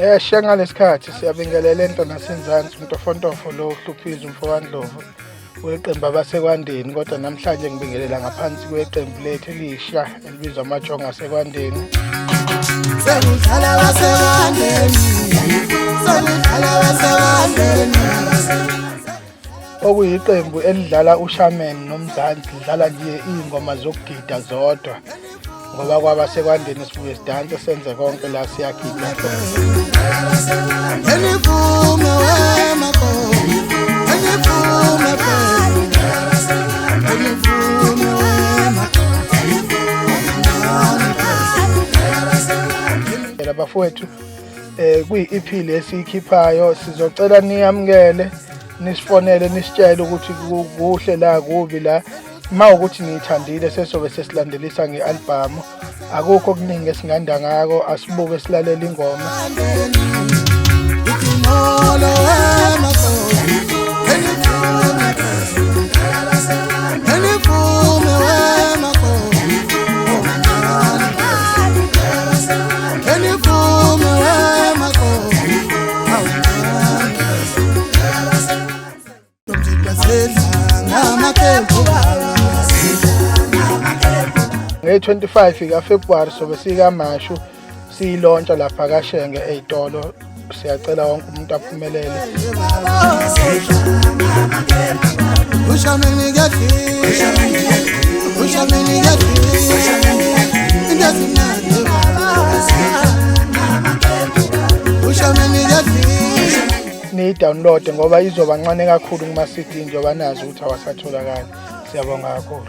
Shisha ngalesikhathi siyabingelela into nasenZansi uMntofontofo lo uHluphiza uMfokaNdlovu weqembu abasekwandeni kodwa namhlanje ngibingelela ngaphansi kweqembu lethu elisha elibizwa amajongo asekwandeni. Sekudlala wasekwandeni, sekudlala wasekwandeni. Okuyiqembu elidlala uShaman noMzansi lidlala nje izingoma zokugida zodwa ngoba kwabasekwandeni sibuye sidanse senze konke la siyagida. Enivume wemako, enivume enivume wemako. Bafowethu kuyi-EP lesikhiphayo sizocela niyamukele nisifonele nisitshele ukuthi kuhle la kubi la mawukuthi niyithandile sesobe sesilandelisa ngealbum akukho okuningi esinganda ngako asibuke silalela ingoma. Nge-25 kaFebruary sobe sikaMashu siyilontsha lapha kaShenge ey'tolo siyacela wonke umuntu aphumelele. Niyi-download ngoba izoba ncane kakhulu kuma-CD njengoba nazi ukuthi awasatholakali. Siyabonga kakhulu.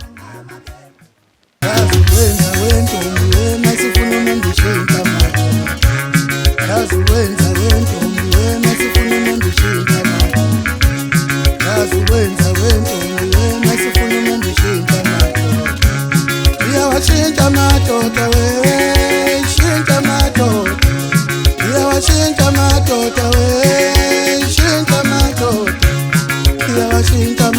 Shinta